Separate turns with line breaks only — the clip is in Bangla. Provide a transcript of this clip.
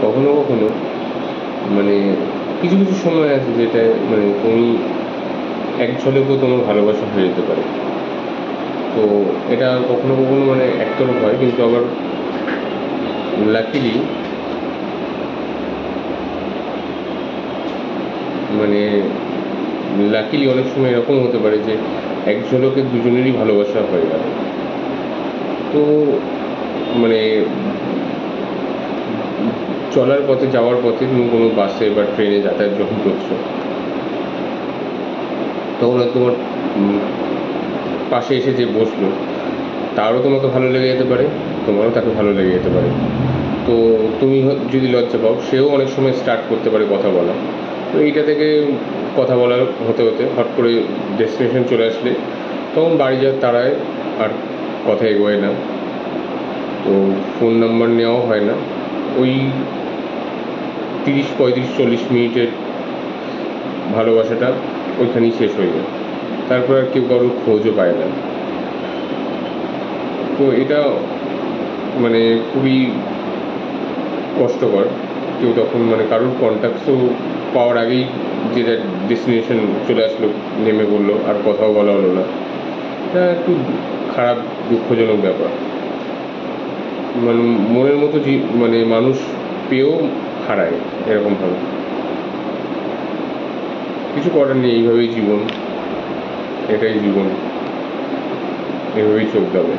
কখনো কখনো মানে কিছু কিছু সময় আছে যেটা মানে তুমি এক ঝলকেও তোমার ভালোবাসা হয়ে যেতে পারে। তো এটা কখনো কখনো মানে একতরফ হয়, কিন্তু আবার লাকিলি মানে লাকিলি অনেক সময় এরকম হতে পারে যে এক ঝলকে দুজনেরই ভালোবাসা হয়ে গেল। তো মানে চলার পথে, যাওয়ার পথে তুমি কোনো বাসে বা ট্রেনে যাতায়াত যখন করছো, তখন হয়তো তোমার পাশে এসে যে বসলো তারও তোমাকে ভালো লেগে যেতে পারে, তোমারও তাকে ভালো লেগে যেতে পারে। তো তুমি যদি লজ্জা পাও, সেও অনেক সময় স্টার্ট করতে পারে কথা বলা। তো এইটা থেকে কথা বলার হতে হতে হট করে ডেস্টিনেশন চলে আসলে তখন বাড়ি যাওয়ার তাড়ায় আর কথা এগোয় না। তো ফোন নাম্বার নেওয়াও হয় না। ওই 30, 35, 40 মিনিটের ভালোবাসাটা ওইখানেই শেষ হয়ে যায়। তারপর আর কেউ কারোর খোঁজও পায় না। তো এটা মানে খুবই কষ্টকর। কেউ তখন মানে কারোর কন্ট্যাক্টসও পাওয়ার আগেই যেটা ডেস্টিনেশন চলে আসলো, নেমে পড়লো, আর কথাও বলা হলো না। এটা একটু খারাপ, দুঃখজনক ব্যাপার। মানে মনের মতো মানে মানুষ পেয়েও হারায় এরকমভাবে। কিছু করার নেই, এইভাবেই জীবন, এটাই জীবন, এভাবেই চলতে হবে।